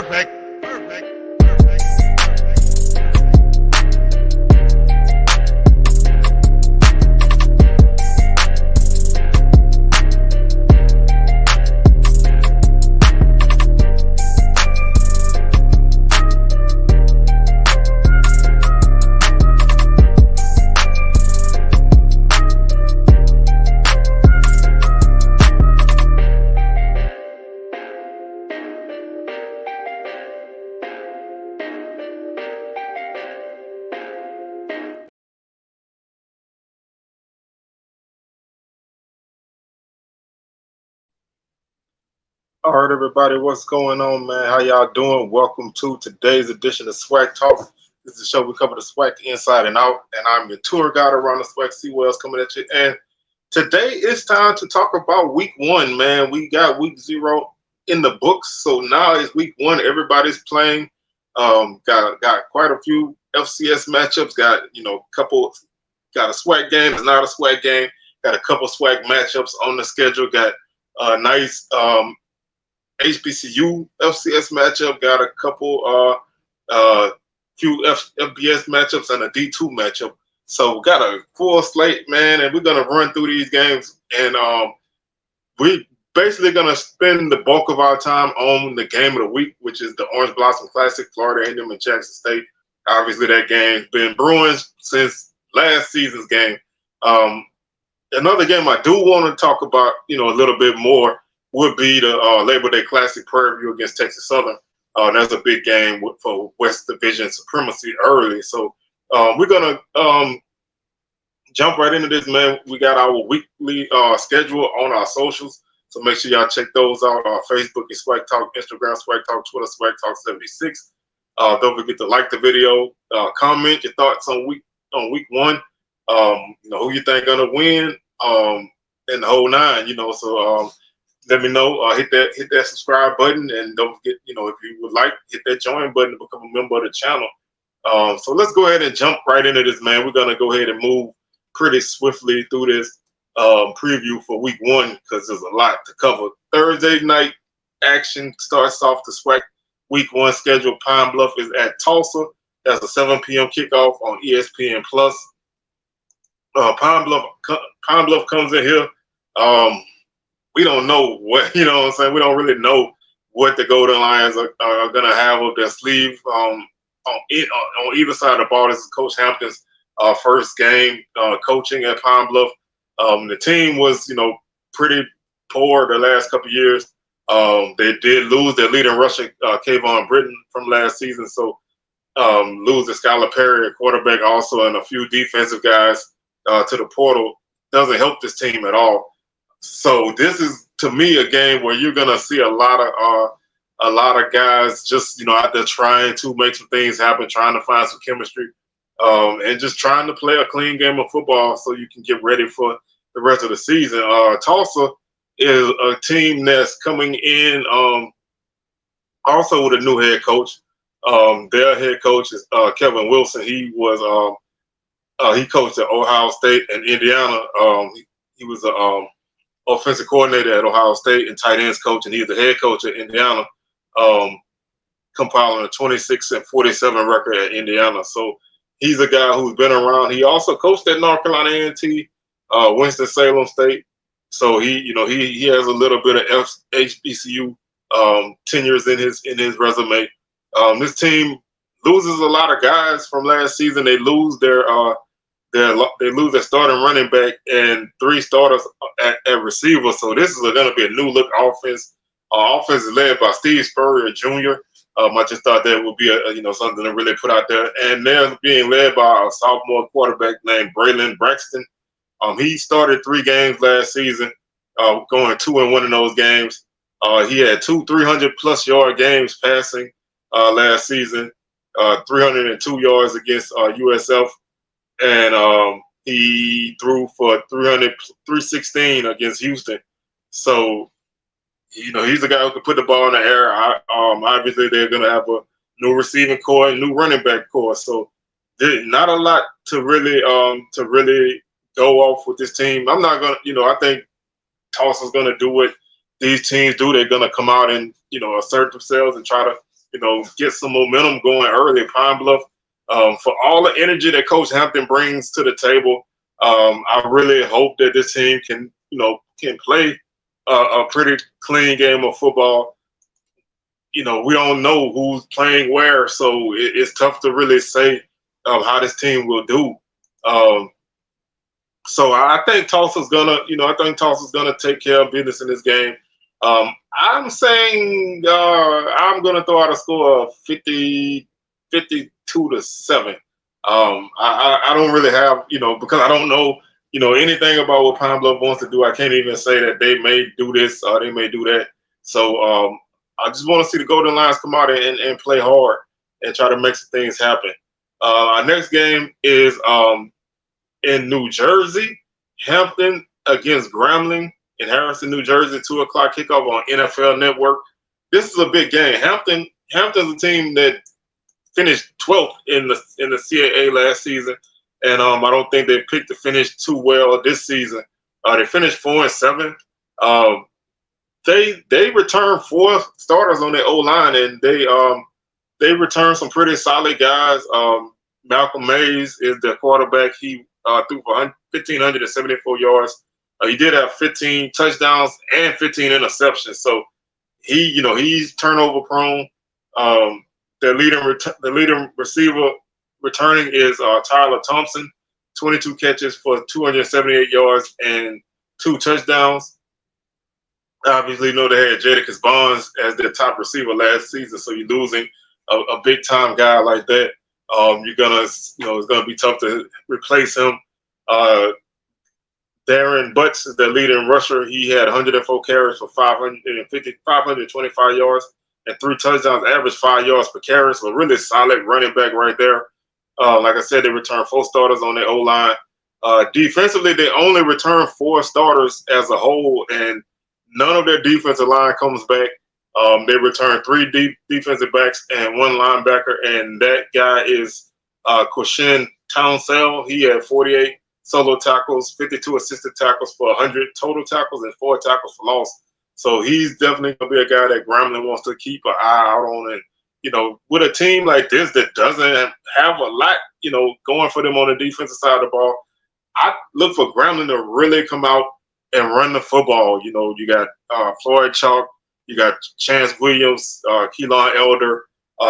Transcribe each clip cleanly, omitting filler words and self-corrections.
Perfect. All right, everybody, what's going on, man? How y'all doing? Welcome to today's edition of SWAC Talk. This is the show we cover the SWAC inside and out, and I'm your tour guide around the SWAC. See what else coming at you. And today it's time to talk about week one, man. We got week 0 in the books, so now it's week 1. Everybody's playing. Got quite a few FCS matchups. Got got a SWAC game. It's not a SWAC game. Got a couple SWAC matchups on the schedule. Got a nice HBCU FCS matchup, got a couple few FBS matchups and a D2 matchup. So we got a full slate, man, and we're gonna run through these games, and we're basically gonna spend the bulk of our time on the game of the week, which is the Orange Blossom Classic, Florida A&M and Jackson State. Obviously, that game's been brewing since last season's game. Another game I do want to talk about, a little bit more would be the Labor Day Classic, Prairie View against Texas Southern. That's a big game for West Division supremacy early. So we're going to jump right into this, man. We got our weekly schedule on our socials. So make sure y'all check those out. Facebook is SWAC Talk, Instagram SWAC Talk, Twitter SWAC Talk 76. Don't forget to like the video, comment your thoughts on week 1. Who you think gonna win, and the whole nine. So let me know. Hit that subscribe button, and don't forget, if you would like, hit that join button to become a member of the channel. So let's go ahead and jump right into this, man. We're gonna go ahead and move pretty swiftly through this preview for week 1 because there's a lot to cover. Thursday night action starts off the SWAC week 1 schedule. Pine Bluff is at Tulsa. That's a 7 p.m. kickoff on ESPN Plus. Pine Bluff comes in here. We don't know what, what I'm saying? We don't really know what the Golden Lions are going to have up their sleeve. On either side of the ball, this is Coach Hampton's first game coaching at Pine Bluff. The team was, pretty poor the last couple of years. They did lose their leading rusher, Kayvon Britton, from last season. So lose to Skylar Perry, a quarterback also, and a few defensive guys to the portal doesn't help this team at all. So this is, to me, a game where you're gonna see a lot of guys just out there trying to make some things happen, trying to find some chemistry, and just trying to play a clean game of football so you can get ready for the rest of the season. Tulsa is a team that's coming in also with a new head coach. Their head coach is Kevin Wilson. He was he coached at Ohio State and Indiana. He was a offensive coordinator at Ohio State and tight ends coach, and he's the head coach at Indiana, compiling a 26-47 record at Indiana. So he's a guy who's been around. He also coached at North Carolina A&T, Winston-Salem State. So he has a little bit of HBCU tenures in his resume. This team loses a lot of guys from last season. They lose their starting running back and 3 starters at receiver. So this is going to be a new look offense. Offense is led by Steve Spurrier Jr. I just thought that would be something to really put out there. And they're being led by a sophomore quarterback named Braylon Braxton. He started 3 games last season, going 2-1 in those games. He had 2 300-plus yard games passing last season, 302 yards against USF. And he threw for 316 against Houston. So, he's a guy who can put the ball in the air. Obviously, they're going to have a new receiving core and new running back core. So, there's not a lot to really go off with this team. I'm not going to, I think Tulsa's going to do what these teams do. They're going to come out and, assert themselves and try to, get some momentum going early. Pine Bluff, for all the energy that Coach Hampton brings to the table, I really hope that this team can play a pretty clean game of football. We don't know who's playing where, so it's tough to really say how this team will do. So I think Tulsa's gonna take care of business in this game. I'm saying I'm gonna throw out a score of 52-7. I don't really have because I don't know anything about what Pine Bluff wants to do. I can't even say that they may do this or they may do that. So I just want to see the Golden Lions come out and play hard and try to make some things happen. Our next game is in New Jersey, Hampton against Grambling in Harrison, New Jersey, 2:00 kickoff on NFL Network. This is a big game. Hampton's a team that finished 12th in the CAA last season, and I don't think they picked to finish too well this season. They finished 4-7. They returned 4 starters on their O-line, and they returned some pretty solid guys. Malcolm Mays is the quarterback. He threw for 1,574 yards. He did have 15 touchdowns and 15 interceptions. So he's turnover prone. The leading receiver returning is Tyler Thompson, 22 catches for 278 yards and 2 touchdowns. Obviously, they had Jadakiss Bonds as their top receiver last season, so you're losing a big time guy like that. It's gonna be tough to replace him. Darren Butts is the leading rusher. He had 104 carries for 525 yards and 3 touchdowns, average 5 yards per carry. So really solid running back right there. Like I said, they returned 4 starters on their O-line. Defensively, they only returned 4 starters as a whole, and none of their defensive line comes back. They returned 3 defensive backs and 1 linebacker, and that guy is Quashin Townsell. He had 48 solo tackles, 52 assisted tackles for 100 total tackles, and 4 tackles for loss. So he's definitely going to be a guy that Grambling wants to keep an eye out on. And, with a team like this that doesn't have a lot, going for them on the defensive side of the ball, I look for Grambling to really come out and run the football. You got Floyd Chalk, you got Chance Williams, Keelan Elder.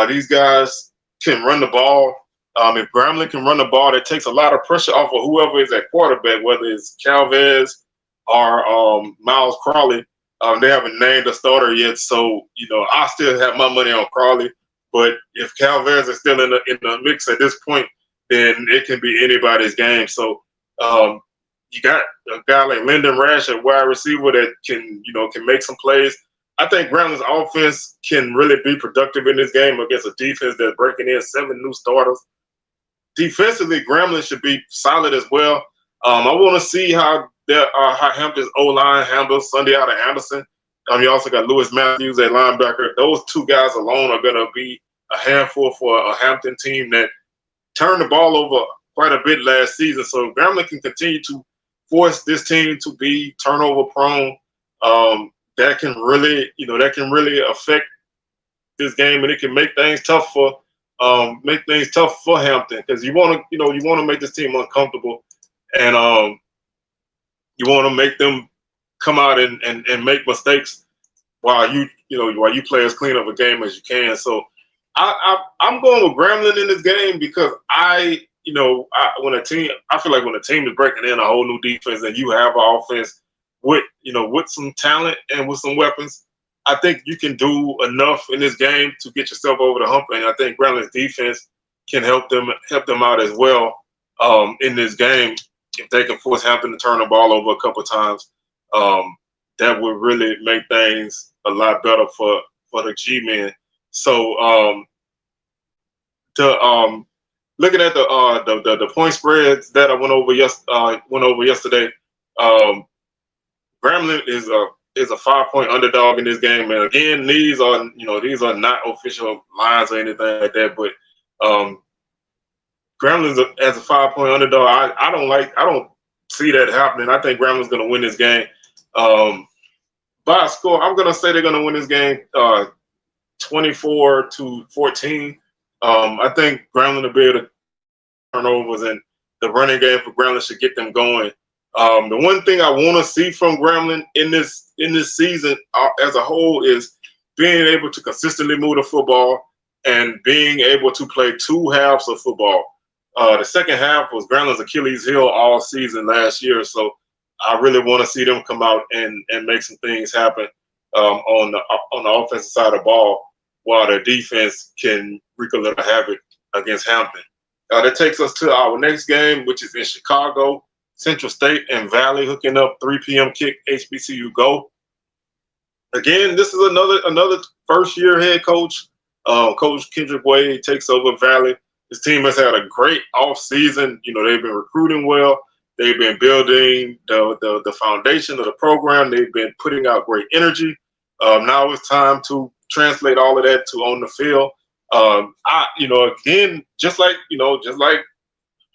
These guys can run the ball. If Grambling can run the ball, that takes a lot of pressure off of whoever is at quarterback, whether it's Calvez or Miles Crawley. They haven't named a starter yet, so I still have my money on Crawley. But if Calvez is still in the mix at this point, then it can be anybody's game. So you got a guy like Lyndon Rash, a wide receiver that can make some plays. I think Grambling's offense can really be productive in this game against a defense that's breaking in 7 new starters. Defensively, Grambling should be solid as well. I want to see how Hampton's O-line handles Sunday out of Anderson. You also got Lewis Matthews at linebacker. Those 2 guys alone are going to be a handful for a Hampton team that turned the ball over quite a bit last season. So Grambling can continue to force this team to be turnover prone. That can really affect this game, and it can make things tough for Hampton, because you want to make this team uncomfortable, and you want to make them come out and make mistakes while you play as clean of a game as you can. So I'm going with Grambling in this game because I feel like when a team is breaking in a whole new defense and you have an offense with some talent and with some weapons, I think you can do enough in this game to get yourself over the hump. And I think Grambling's defense can help them out as well in this game. If they can force Hampton to turn the ball over a couple of times, that would really make things a lot better for the G-men. So looking at the point spreads that I went over yesterday, Grambling is a 5-point underdog in this game. And again, these are not official lines or anything like that, but Grambling as a 5-point underdog, I don't see that happening. I think Grambling's going to win this game by a score. I'm going to say they're going to win this game 24-14. I think Grambling will be able to turnovers, and the running game for Grambling should get them going. The one thing I want to see from Grambling in this season as a whole is being able to consistently move the football and being able to play two halves of football. The second half was Grambling's Achilles heel all season last year, so I really want to see them come out and make some things happen on the offensive side of the ball, while their defense can wreak a little havoc against Hampton. That takes us to our next game, which is in Chicago. Central State and Valley hooking up 3 p.m. kick, HBCU Go. Again, this is another first-year head coach. Coach Kendrick Wade takes over Valley. His team has had a great off-season. They've been recruiting well. They've been building the foundation of the program. They've been putting out great energy. Now it's time to translate all of that to on the field. Again, just like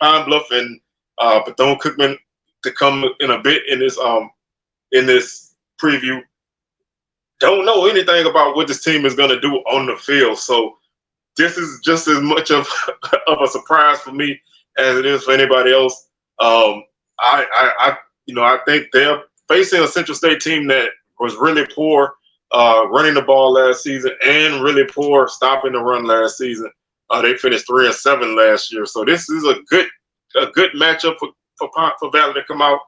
Pine Bluff and Bethune-Cookman to come in a bit in this preview, don't know anything about what this team is going to do on the field. So this is just as much of a surprise for me as it is for anybody else. I think they're facing a Central State team that was really poor running the ball last season and really poor stopping the run last season. They finished 3-7 last year, so this is a good matchup for Valley to come out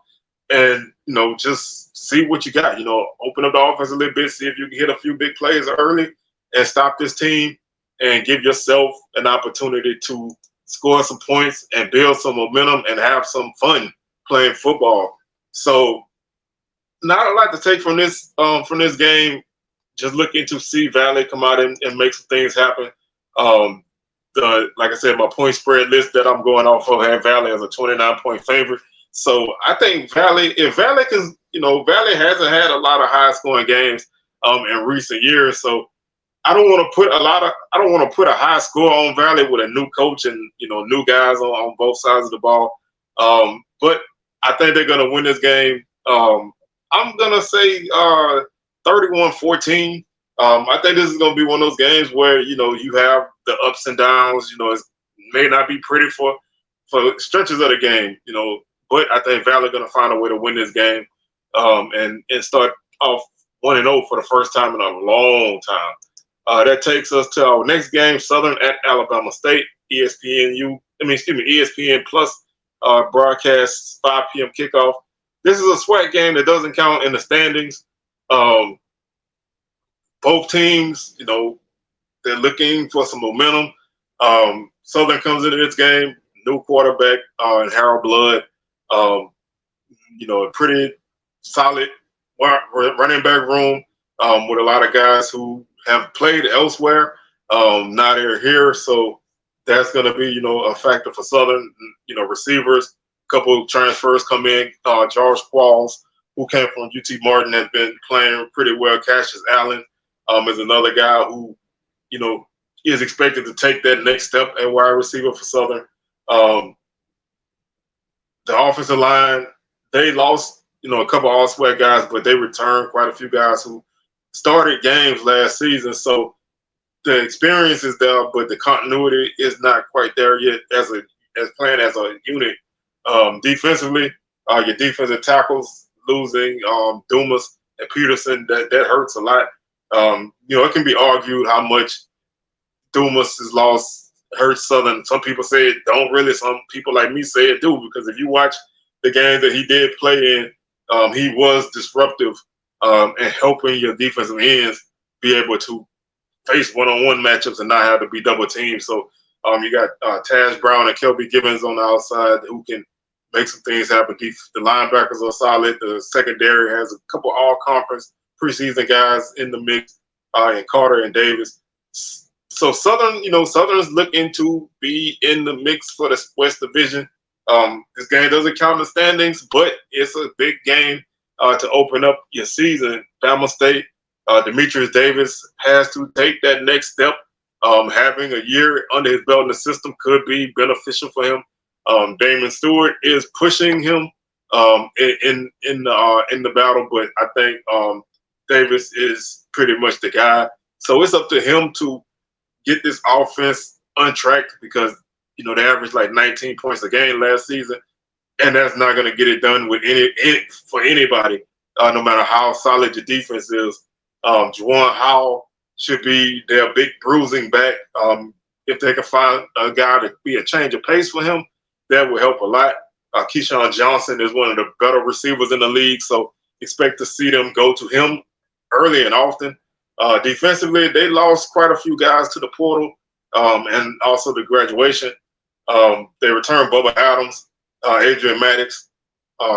and just see what you got. Open up the offense a little bit, see if you can hit a few big plays early and stop this team and give yourself an opportunity to score some points and build some momentum and have some fun playing football. So not a lot to take from this game. Just looking to see Valley come out and make some things happen. Like I said, my point spread list that I'm going off of had Valley as a 29-point favorite. So I think if Valley can, Valley hasn't had a lot of high-scoring games in recent years. So I don't want to put a high score on Valley with a new coach and new guys on both sides of the ball. But I think they're going to win this game. I'm going to say 31-14. I think this is going to be one of those games where you have the ups and downs. It may not be pretty for stretches of the game. But I think Valley going to find a way to win this game and start off 1-0 for the first time in a long time. That takes us to our next game, Southern at Alabama State. ESPN Plus broadcasts 5 p.m. kickoff. This is a SWAC game that doesn't count in the standings. Both teams, they're looking for some momentum. Southern comes into this game, new quarterback in Harold Blood. A pretty solid running back room with a lot of guys who have played elsewhere. Now they're here, so that's going to be, a factor for Southern. Receivers, a couple of transfers come in. George Qualls, who came from UT Martin, has been playing pretty well. Cassius Allen is another guy who, is expected to take that next step at wide receiver for Southern. The offensive line, they lost, a couple of all-SWAC guys, but they returned quite a few guys who started games last season. So the experience is there, but the continuity is not quite there yet as playing as a unit. Defensively, your defensive tackles losing Dumas and Peterson, that hurts a lot. It can be argued how much Dumas' loss hurts Southern. Some people say it don't really. Some people like me say it do, because if you watch the games that he did play in, he was disruptive and helping your defensive ends be able to face one-on-one matchups and not have to be double teamed. So you got Taz Brown and Kelby Gibbons on the outside who can make some things happen. The linebackers are solid. The secondary has a couple all-conference preseason guys in the mix, and Carter and Davis. So Southern's looking to be in the mix for the West Division. This game doesn't count in the standings, but it's a big game to open up your season. Bama State, Demetrius Davis has to take that next step. Having a year under his belt in the system could be beneficial for him. Damon Stewart is pushing him in the battle, but I think Davis is pretty much the guy. So it's up to him to get this offense untracked because they averaged like 19 points a game last season, and that's not going to get it done with for anybody, no matter how solid your defense is. Juwan Howell should be their big bruising back. If they can find a guy to be a change of pace for him, that will help a lot. Keyshawn Johnson is one of the better receivers in the league, so expect to see them go to him early and often. Defensively, they lost quite a few guys to the portal and also the graduation. They returned Bubba Adams, Adrian Maddox,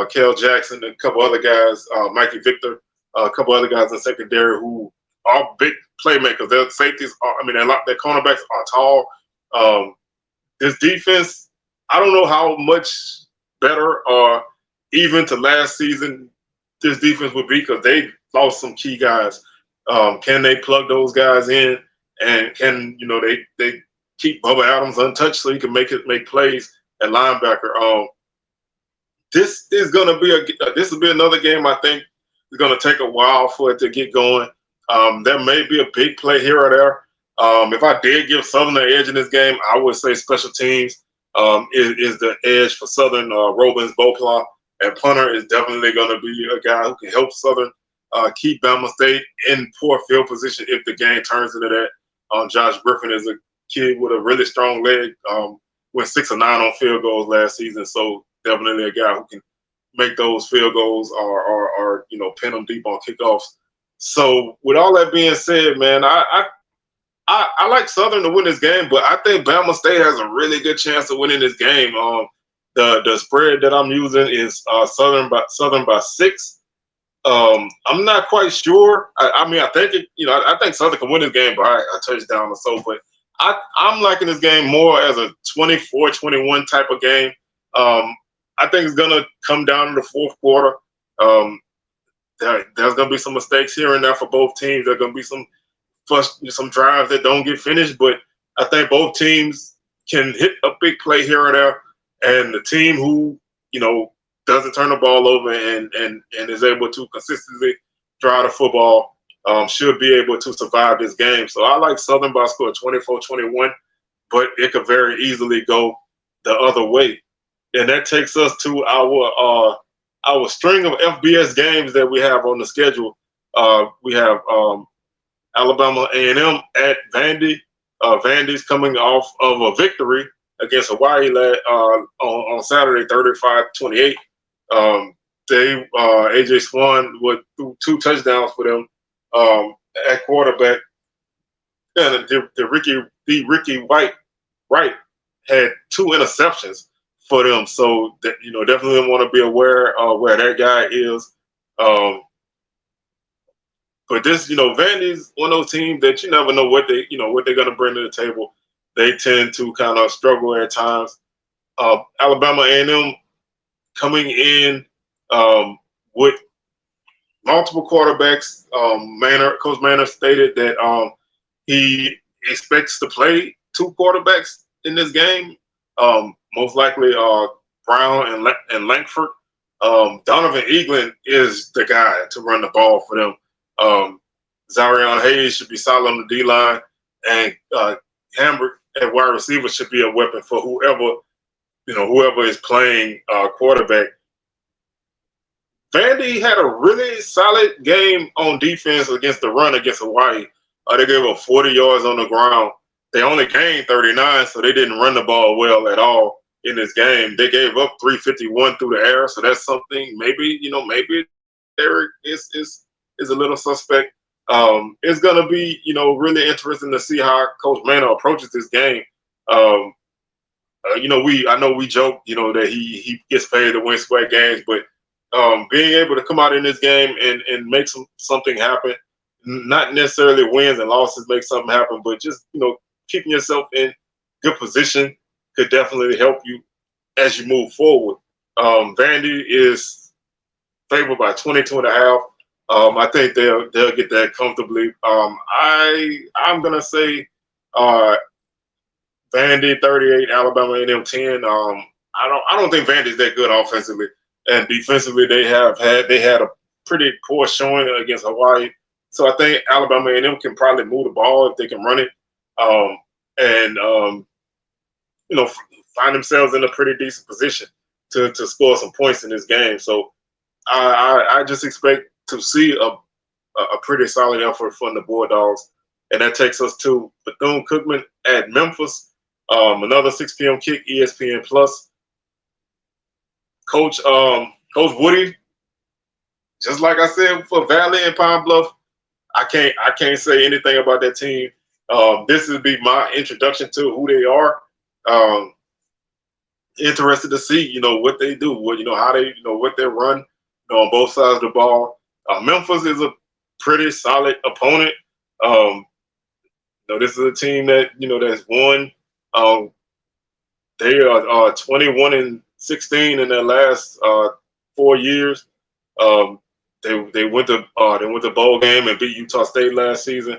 Kel Jackson, a couple other guys, Mikey Victor, a couple other guys in secondary who are big playmakers. Their safeties their cornerbacks are tall. This defense, I don't know how much better or even to last season this defense would be because they lost some key guys. Can they plug those guys in, and can they keep Bubba Adams untouched so he can make plays at linebacker? This will be another game I think is going to take a while for it to get going. There may be a big play here or there. If I did give Southern an edge in this game, I would say special teams is the edge for Southern. Robins Bopla at punter is definitely going to be a guy who can help Southern keep Bama State in poor field position if the game turns into that. Josh Griffin is a kid with a really strong leg. Went 6 of 9 on field goals last season, so definitely a guy who can make those field goals or pin them deep on kickoffs. So with all that being said, man, I like Southern to win this game, but I think Bama State has a really good chance of winning this game. The spread that I'm using is Southern by 6. I'm not quite sure. I think Southern can win this game by a touchdown or so, but I'm liking this game more as a 24-21 type of game. I think it's gonna come down to the fourth quarter. There's gonna be some mistakes here and there for both teams. There's gonna be some drives that don't get finished, but I think both teams can hit a big play here or there, and the team who doesn't turn the ball over and is able to consistently drive the football should be able to survive this game. So I like Southern by a score of 24-21, but it could very easily go the other way. And that takes us to our string of FBS games that we have on the schedule. We have Alabama A&M at Vandy. Vandy's coming off of a victory against Hawaii on Saturday, 35-28. AJ Swan threw 2 touchdowns for them at quarterback, and the Ricky Wright had 2 interceptions for them. So that, definitely want to be aware of where that guy is. But this, Vandy's one of those teams that you never know what they're going to bring to the table. They tend to kind of struggle at times. Alabama A&M coming in with multiple quarterbacks. Coach Manor stated that he expects to play 2 quarterbacks in this game. Most likely Brown and Langford. Donovan Eaglin is the guy to run the ball for them. Zarion Hayes should be solid on the D-line, and Hambrick at wide receiver should be a weapon for whoever is playing quarterback. Vandy had a really solid game on defense against the run against Hawaii. They gave up 40 yards on the ground. They only gained 39, so they didn't run the ball well at all in this game. They gave up 351 through the air, so that's something maybe there is a little suspect. It's gonna be really interesting to see how Coach Manor approaches this game. I know we joke that he gets paid to win SWAC games, but being able to come out in this game and make something happen, not necessarily wins and losses make something happen, but just keeping yourself in good position could definitely help you as you move forward. Vandy is favored by 22.5. I think they'll get that comfortably. I'm gonna say Vandy 38, Alabama A&M 10. I don't think Vandy's that good offensively, and defensively they had a pretty poor showing against Hawaii. So I think Alabama A&M can probably move the ball if they can run it, and find themselves in a pretty decent position to score some points in this game. So I just expect to see a pretty solid effort from the Bulldogs, and that takes us to Bethune-Cookman at Memphis. Another 6 p.m. kick, ESPN Plus. Coach Woody, just like I said for Valley and Pine Bluff, I can't say anything about that team. This would be my introduction to who they are. Interested to see, what they do, how they, what they run, on both sides of the ball. Memphis is a pretty solid opponent. This is a team that that's won. They are 21-16 in their last 4 years. They went to bowl game and beat Utah State last season.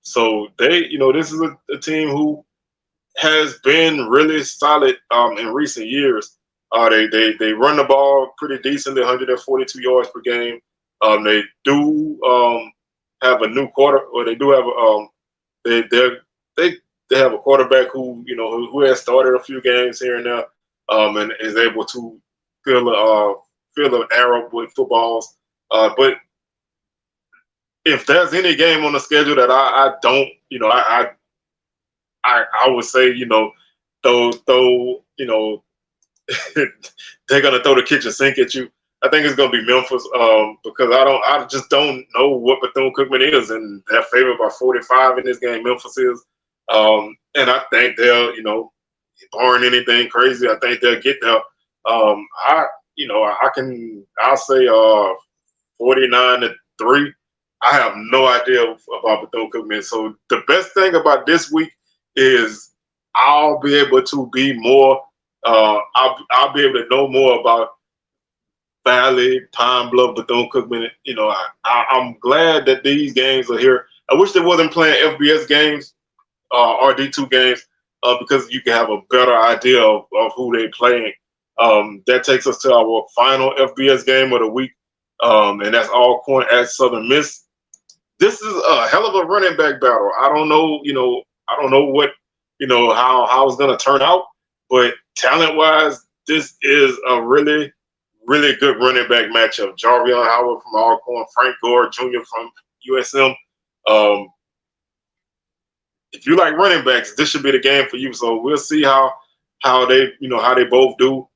So this is a team who has been really solid in recent years. They run the ball pretty decently, 142 yards per game. They do have a new they do have they have a quarterback who has started a few games here and there, and is able to fill an arrow with footballs. But if there's any game on the schedule that I don't, I would say, throw they're gonna throw the kitchen sink at you. I think it's gonna be Memphis, because I just don't know what Bethune-Cookman is, and they're favored by 45 in this game. Memphis is, and I think they'll, barring anything crazy, I think they'll get there. I'll say 49-3. I have no idea about Bethune-Cookman. So the best thing about this week is I'll be able to be more. I'll be able to know more about Valley, Pine Bluff, Bethune-Cookman. I'm glad that these games are here. I wish they wasn't playing FBS games or D2 games, because you can have a better idea of who they're playing. That takes us to our final FBS game of the week, and that's Alcorn at Southern Miss. This is a hell of a running back battle. I don't know, I don't know what, how it's going to turn out, but talent-wise, this is a really, really good running back matchup. Jarvion Howard from Alcorn, Frank Gore Jr. from USM. If you like running backs, this should be the game for you. So we'll see how they both do.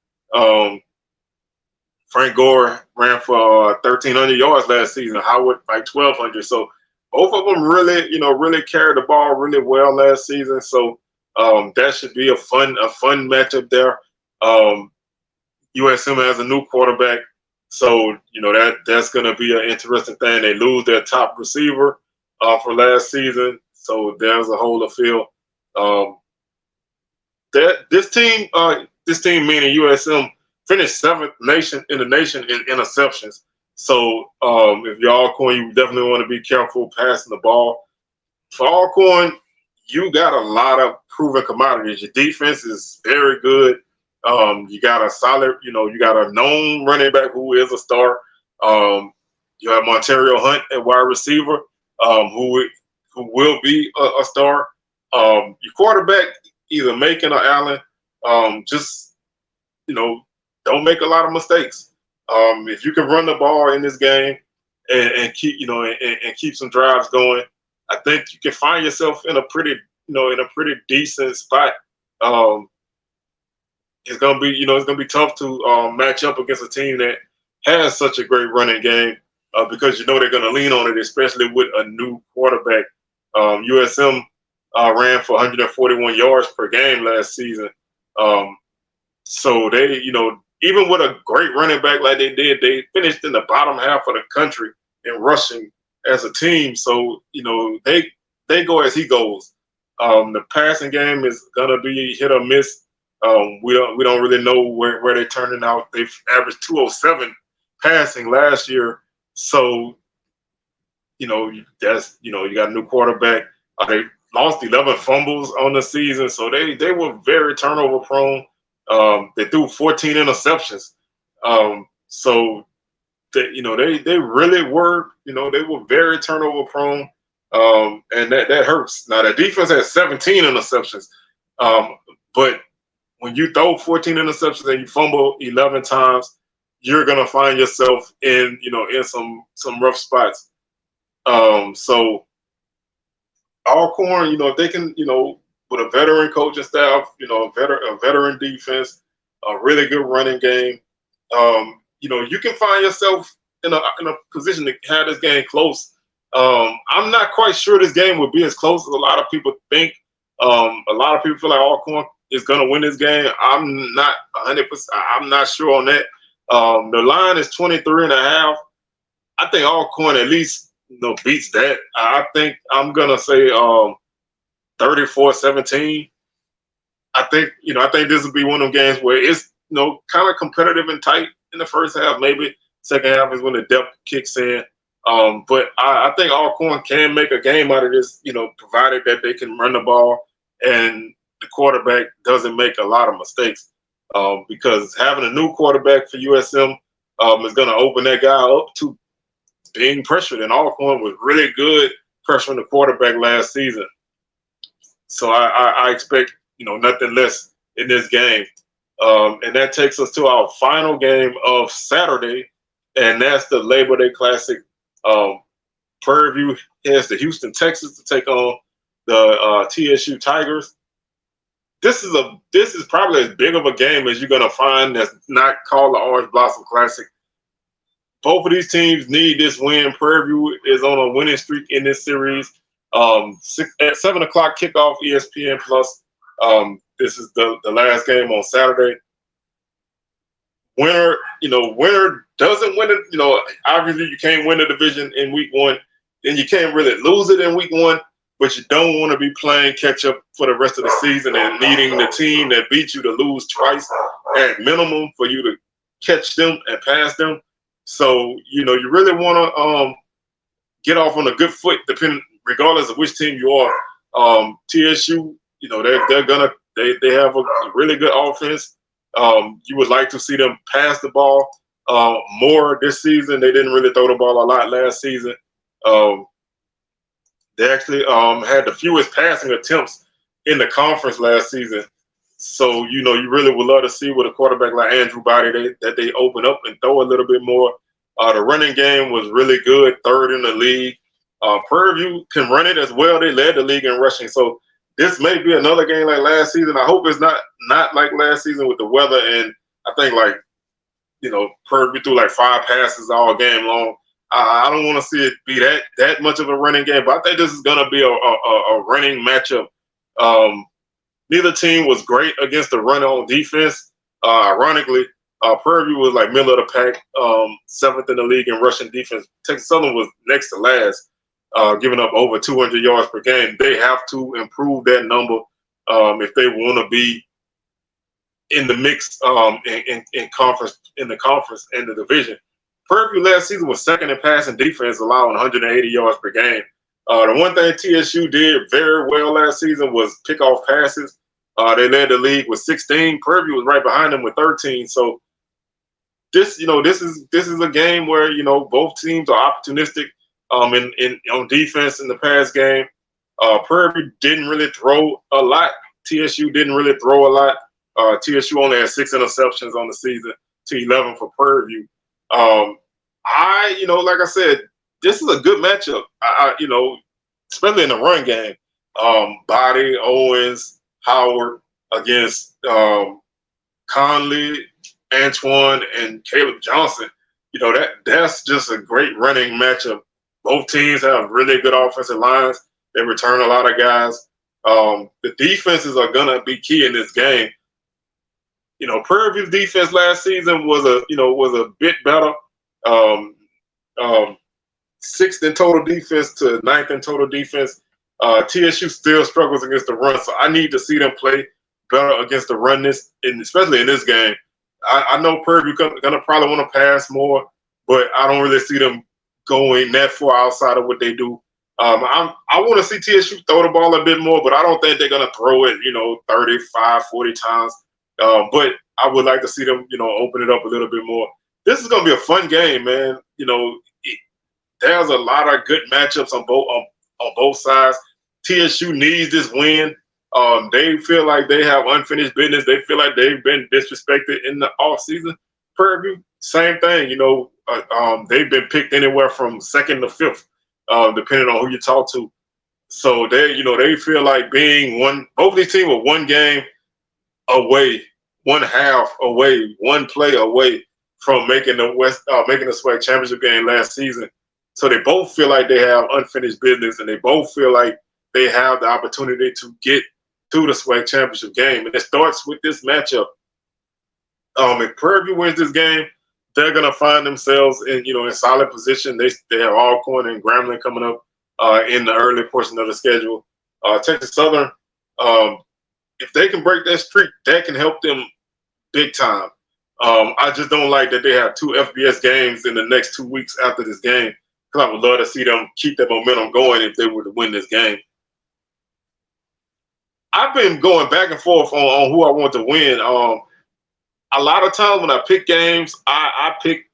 Frank Gore ran for 1,300 yards last season. Howard like 1,200. So both of them really carried the ball really well last season. So that should be a fun matchup there. USM has a new quarterback, so that's going to be an interesting thing. They lose their top receiver for last season, so there's a hole to fill. This team meaning USM, finished 7th in the nation in interceptions. So if you're Alcorn, you definitely want to be careful passing the ball. For Alcorn, you got a lot of proven commodities. Your defense is very good. You got a solid, you got a known running back who is a star. You have Montario Hunt at wide receiver, who will be a star. Your quarterback, either Macon or Allen, just don't make a lot of mistakes. If you can run the ball in this game and keep and keep some drives going, I think you can find yourself in a pretty decent spot. It's gonna be tough to match up against a team that has such a great running game, because they're gonna lean on it, especially with a new quarterback. USM ran for 141 yards per game last season. So they, even with a great running back like they did, they finished in the bottom half of the country in rushing as a team. So, they go as he goes. The passing game is gonna be hit or miss. We don't really know where they're turning out. They've averaged 207 passing last year. So, you got a new quarterback. They lost 11 fumbles on the season, so they were very turnover prone. They threw 14 interceptions. So they really were, they were very turnover prone, and that hurts. Now the defense has 17 interceptions, but when you throw 14 interceptions and you fumble 11 times, you're gonna find yourself in some rough spots. So Alcorn, if they can, with a veteran coaching staff, a veteran defense, a really good running game, you can find yourself in a position to have this game close. I'm not quite sure this game will be as close as a lot of people think. A lot of people feel like Alcorn is going to win this game. I'm not 100%. I'm not sure on that. The line is 23.5. I think Alcorn at least beats that. I think I'm gonna say 34-17. I think this will be one of them games where it's kind of competitive and tight in the first half. Maybe second half is when the depth kicks in. But I think Alcorn can make a game out of this, provided that they can run the ball and the quarterback doesn't make a lot of mistakes. Because having a new quarterback for USM is going to open that guy up to being pressured. And Alcorn was really good pressuring the quarterback last season. So I expect, nothing less in this game. And that takes us to our final game of Saturday, and that's the Labor Day Classic. Prairie View heads to Houston, Texas to take on the TSU Tigers. This is probably as big of a game as you're gonna find that's not called the Orange Blossom Classic. Both of these teams need this win. Prairie View is on a winning streak in this series. At 7 o'clock kickoff, ESPN Plus. This is the last game on Saturday. Winner doesn't win it. Obviously you can't win the division in week one, and you can't really lose it in week one. But you don't want to be playing catch up for the rest of the season and needing the team that beat you to lose twice at minimum for you to catch them and pass them. So, you really want to get off on a good foot, regardless of which team you are. TSU, they have a really good offense. You would like to see them pass the ball more this season. They didn't really throw the ball a lot last season. They actually had the fewest passing attempts in the conference last season. So, you really would love to see with a quarterback like Andrew Body that they open up and throw a little bit more. The running game was really good, third in the league. Prairie View can run it as well. They led the league in rushing. So this may be another game like last season. I hope it's not like last season with the weather. And I think Prairie View threw like 5 passes all game long. I don't want to see it be that much of a running game, but I think this is going to be a running matchup. Neither team was great against the run on defense. Ironically, Prairie View was like middle of the pack, 7th in the league in rushing defense. Texas Southern was next to last, giving up over 200 yards per game. They have to improve that number if they want to be in the mix in the conference and the division. Prairie View last season was second in passing defense, allowing 180 yards per game. The one thing TSU did very well last season was pick off passes. They led the league with 16. Prairie View was right behind them with 13. So this is a game where both teams are opportunistic on defense in the pass game. Prairie View didn't really throw a lot. TSU didn't really throw a lot. TSU only had 6 interceptions on the season to 11 for Prairie View. Like I said, this is a good matchup. Especially in the run game. Body, Owens, Howard against Conley, Antoine, and Caleb Johnson. That's just a great running matchup. Both teams have really good offensive lines. They return a lot of guys. The defenses are gonna be key in this game. Prairie View's defense last season was a bit better. 6th in total defense to 9th in total defense. TSU still struggles against the run, so I need to see them play better against the run especially in this game. I know Prairie View gonna probably want to pass more, but I don't really see them going that far outside of what they do. I want to see TSU throw the ball a bit more, but I don't think they're gonna throw it 35, 40 times. But I would like to see them open it up a little bit more. this is going to be a fun game, man. There's a lot of good matchups on both sides. TSU needs this win. They feel like they have unfinished business. They feel like they've been disrespected in the offseason. Prairie View, same thing. They've been picked anywhere from second to fifth, depending on who you talk to. So they feel like being both these teams were one game away, one half away, one play away from making the SWAC championship game last season. So they both feel like they have unfinished business, and they both feel like they have the opportunity to get to the SWAC championship game. And it starts with this matchup. If Prairie View wins this game, they're gonna find themselves in solid position. They have Alcorn and Grambling coming up in the early portion of the schedule. Texas Southern, if they can break that streak, that can help them big time. I just don't like that they have 2 FBS games in the next 2 weeks after this game, because I would love to see them keep that momentum going if they were to win this game. I've been going back and forth on who I want to win. A lot of times when I pick games, I pick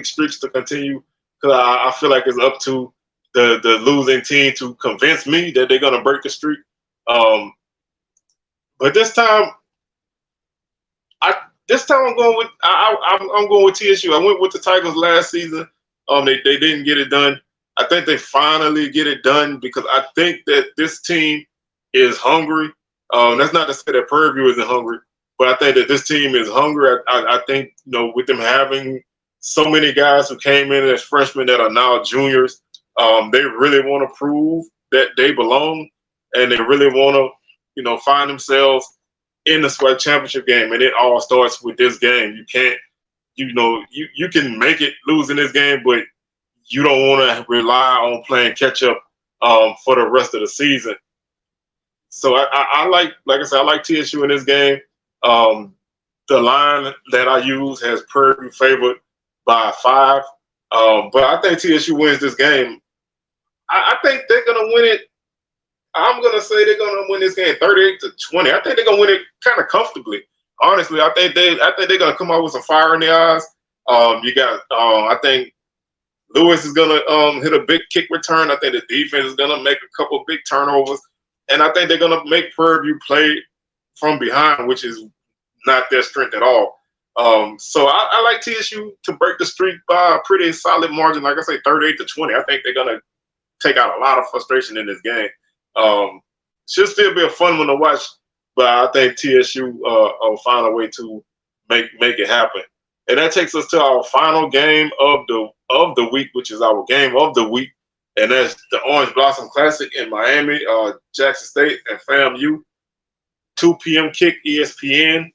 streaks to continue, because I feel like it's up to the losing team to convince me that they're gonna break the streak. But this time I'm going with I'm going with TSU. I went with the Tigers last season. They didn't get it done. I think they finally get it done, because I think that this team is hungry. That's not to say that Prairie View isn't hungry, but I think that this team is hungry. I think with them having so many guys who came in as freshmen that are now juniors, they really want to prove that they belong, and they really want to find themselves in the SWAC championship game. And it all starts with this game. You can't, you can make it losing this game, but you don't want to rely on playing catch up for the rest of the season. So I like I said, I like TSU in this game. The line that I use has Prairie View favored by 5, but I think TSU wins this game. I think they're gonna win it. I'm gonna say they're gonna win this game 38-20. I think they're gonna win it kind of comfortably. Honestly, I think they're gonna come out with some fire in their eyes. I think Lewis is gonna hit a big kick return. I think the defense is gonna make a couple big turnovers, and I think they're gonna make Prairie View play from behind, which is not their strength at all. So I like TSU to break the streak by a pretty solid margin. Like I say, 38-20. I think they're gonna take out a lot of frustration in this game. Should still be a fun one to watch, but I think TSU will find a way to make it happen. And that takes us to our final game of the week, which is our game of the week, and that's the Orange Blossom Classic in Miami, Jackson State and FAMU. 2 p.m. kick, ESPN.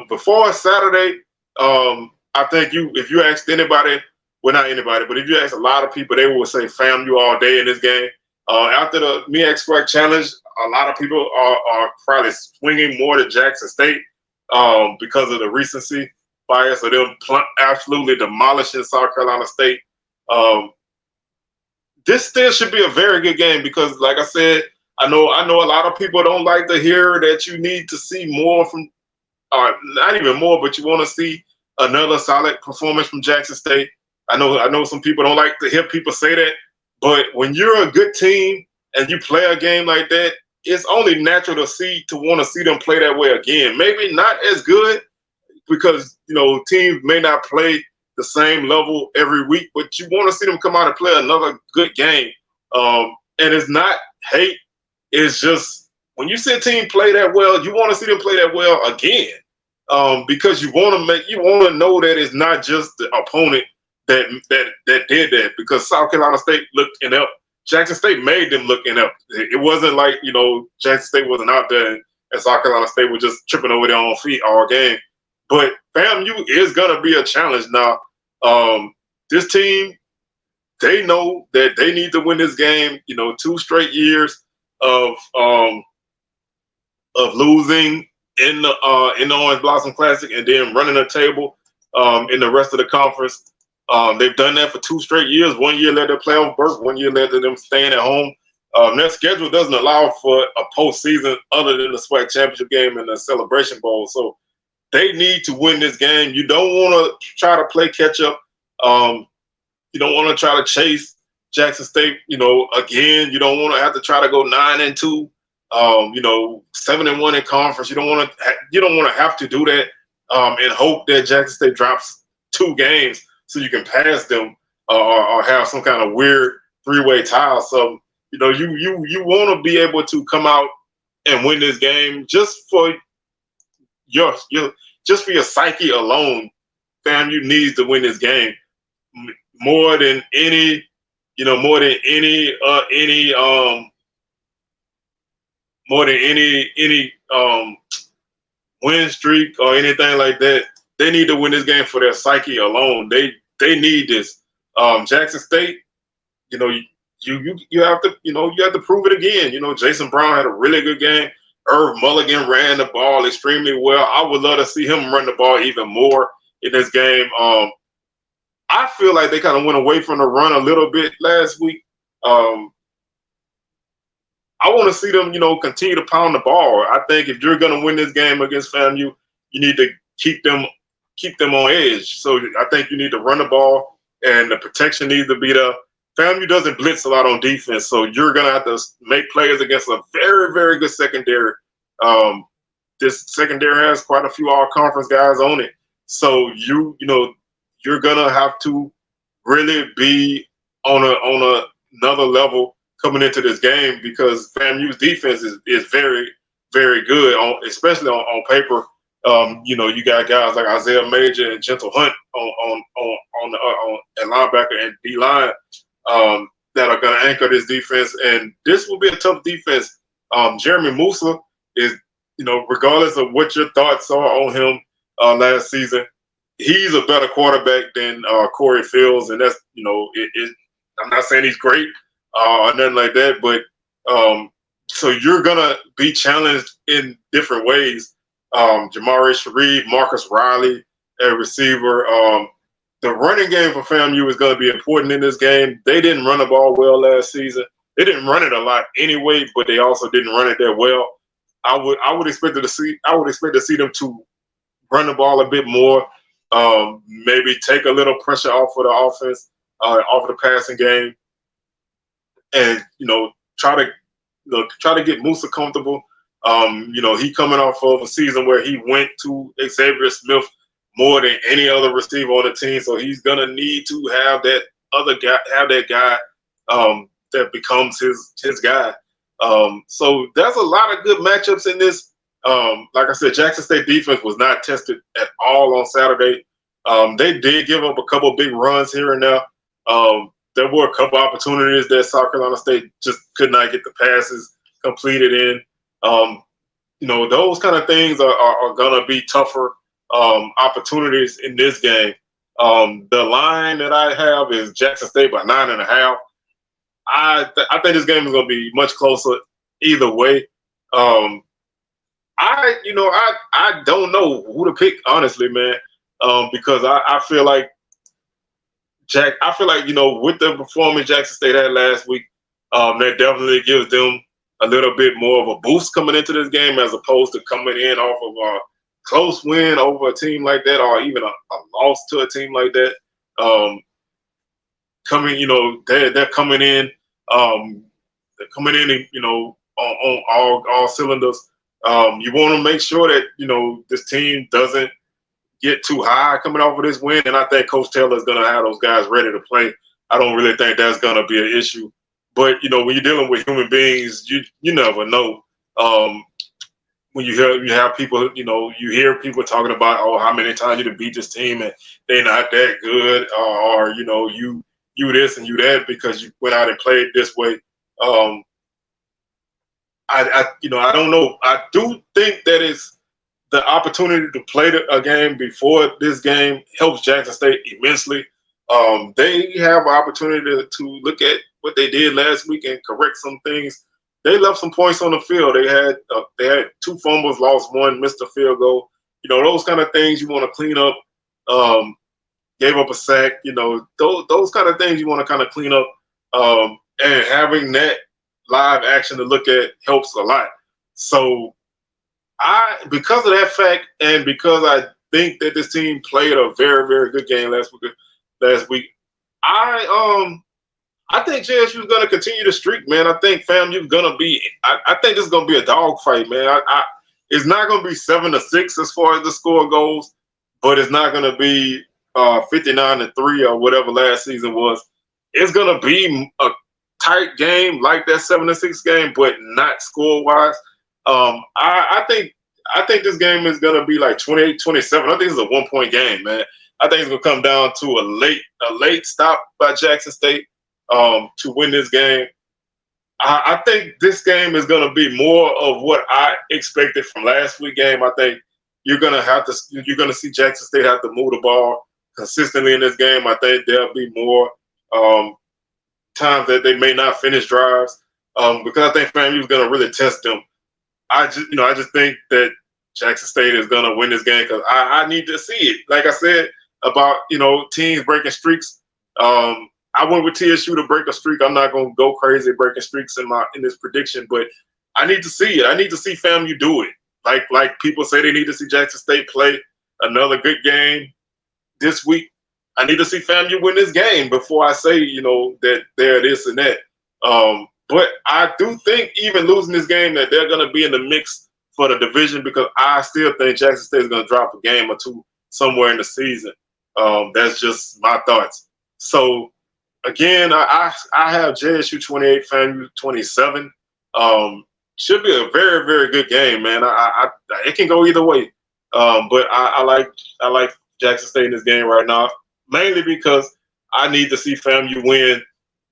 Before Saturday, I think if you asked anybody, well, not anybody, but if you ask a lot of people, they will say FAMU all day in this game. After the MEAC SWAC Challenge, a lot of people are probably swinging more to Jackson State because of the recency bias of them absolutely demolishing South Carolina State. This still should be a very good game, because, like I said, I know a lot of people don't like to hear that you need to see more from, not even more, but you want to see another solid performance from Jackson State. I know some people don't like to hear people say that, but when you're a good team and you play a game like that, it's only natural to want to see them play that way again. Maybe not as good, because teams may not play the same level every week, but you want to see them come out and play another good game. And it's not hate. It's just when you see a team play that well, you want to see them play that well again, because you want to know that it's not just the opponent that did that, because South Carolina State looked inept. Jackson State made them look inept. It wasn't like Jackson State wasn't out there and South Carolina State was just tripping over their own feet all game. But FAMU is gonna be a challenge now. This team, they know that they need to win this game. 2 straight years of losing in the Orange Blossom Classic and then running the table in the rest of the conference. They've done that for 2 straight years. 1 year led to playoff berth, 1 year led to them staying at home. Their schedule doesn't allow for a postseason other than the SWAC championship game and the Celebration Bowl. So they need to win this game. You don't want to try to play catch up. You don't want to try to chase Jackson State, again. You don't want to have to try to go 9-2, 7-1 in conference. You don't want to have to do that and hope that Jackson State drops 2 games so you can pass them or have some kind of weird 3-way tie. So you want to be able to come out and win this game just for your psyche alone. FAMU needs to win this game more than any win streak or anything like that. They need to win this game for their psyche alone. They need this. Jackson State, you have to prove it again. Jason Brown had a really good game. Irv Mulligan ran the ball extremely well. I would love to see him run the ball even more in this game. I feel like they kind of went away from the run a little bit last week. I want to see them, continue to pound the ball. I think if you're going to win this game against FAMU, you need to keep them on edge. So I think you need to run the ball, and the protection needs to be there. FAMU doesn't blitz a lot on defense, so you're going to have to make plays against a very, very good secondary. This secondary has quite a few all-conference guys on it. So you're gonna have to really be on another level coming into this game, because FAMU's defense is very, very good, especially on paper. You got guys like Isaiah Major and Gentle Hunt on linebacker and D line that are gonna anchor this defense, and this will be a tough defense. Jeremy Musa is, regardless of what your thoughts are on him last season, he's a better quarterback than Corey Fields, and that's I'm not saying he's great or nothing like that, but so you're gonna be challenged in different ways. Jamari Sharif, Marcus Riley, a receiver. The running game for FAMU is going to be important in this game. They didn't run the ball well last season. They didn't run it a lot anyway, but they also didn't run it that well. I would expect to see them to run the ball a bit more. Maybe take a little pressure off of the offense, off of the passing game, and try to get Musa comfortable. He coming off of a season where he went to Xavier Smith more than any other receiver on the team, so he's gonna need to have that guy that becomes his guy. So there's a lot of good matchups in this. Like I said, Jackson State defense was not tested at all on Saturday. They did give up a couple big runs here and there. There were a couple opportunities that South Carolina State just could not get the passes completed in. Those kind of things are going to be tougher opportunities in this game. The line that I have is Jackson State by 9.5. I think this game is going to be much closer either way. I don't know who to pick, honestly, man, because I feel like with the performance Jackson State had last week, that definitely gives them a little bit more of a boost coming into this game, as opposed to coming in off of a close win over a team like that, or even a loss to a team like that. They're coming in, on all cylinders. You want to make sure that this team doesn't get too high coming off of this win, and I think Coach Taylor is going to have those guys ready to play. I don't really think that's going to be an issue. But when you're dealing with human beings, you never know. When you have people, you hear people talking about, how many times you to beat this team and they're not that good, or you this and you that because you went out and played this way. I don't know. I do think that it's the opportunity to play a game before this game helps Jackson State immensely. They have an opportunity to look at what they did last week and correct some things. They left some points on the field. They had 2 fumbles, lost 1, missed a field goal. Those kind of things you want to clean up. Gave up a sack. Those kind of things you want to kind of clean up. And having that live action to look at helps a lot. So because of that fact, and because I think that this team played a very, very good game last week, I think JSU is going to continue the streak, man. I think FAMU is going to be. I think this is going to be a dogfight, man. It's not going to be 7-6 as far as the score goes, but it's not going to be 59-3 or whatever last season was. It's going to be a tight game like that 7-6 game, but not score wise. I think this game is going to be like 28-27. I think it's a 1-point game, man. I think it's going to come down to a late stop by Jackson State to win this game. I think this game is going to be more of what I expected from last week's game. I think you're going to see Jackson State have to move the ball consistently in this game. I think there'll be more times that they may not finish drives because I think FAMU is going to really test them. I just think that Jackson State is going to win this game because I need to see it. Like I said about teams breaking streaks. I went with TSU to break a streak. I'm not going to go crazy breaking streaks in this prediction, but I need to see it. I need to see FAMU do it. Like people say they need to see Jackson State play another good game this week. I need to see FAMU win this game before I say, that they're this and that. But I do think even losing this game that they're going to be in the mix for the division because I still think Jackson State is going to drop a game or two somewhere in the season. That's just my thoughts. So, again, I have JSU 28, FAMU 27. Should be a very, very good game, man. It can go either way. But I like Jackson State in this game right now, mainly because I need to see FAMU win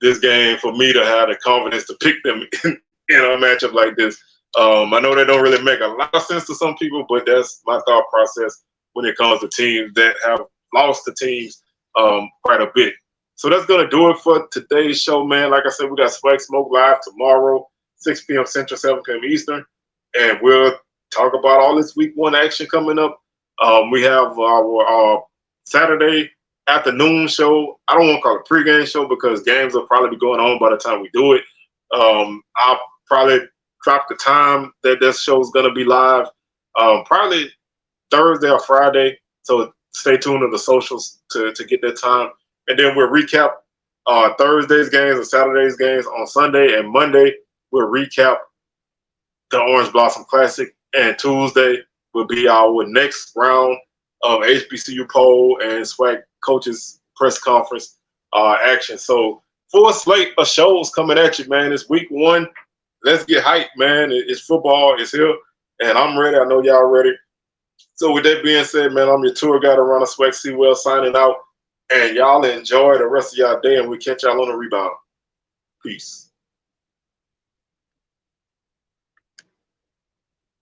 this game for me to have the confidence to pick them in a matchup like this. I know that don't really make a lot of sense to some people, but that's my thought process when it comes to teams that have lost to teams quite a bit. So that's going to do it for today's show, man. Like I said, we got SWAC Smoke live tomorrow, 6 p.m. Central, 7 p.m. Eastern. And we'll talk about all this week one action coming up. We have our Saturday afternoon show. I don't want to call it pregame show because games will probably be going on by the time we do it. I'll probably drop the time that this show is going to be live, probably Thursday or Friday. So stay tuned to the socials to get that time. And then we'll recap Thursday's games and Saturday's games on Sunday. And Monday, we'll recap the Orange Blossom Classic. And Tuesday will be our next round of HBCU poll and SWAC coaches press conference action. So full slate of shows coming at you, man. It's week one. Let's get hyped, man. It's football. It's here. And I'm ready. I know y'all ready. So with that being said, man, I'm your tour guide around the SWAC Sewell signing out. And y'all enjoy the rest of y'all day, and we'll catch y'all on the rebound. Peace.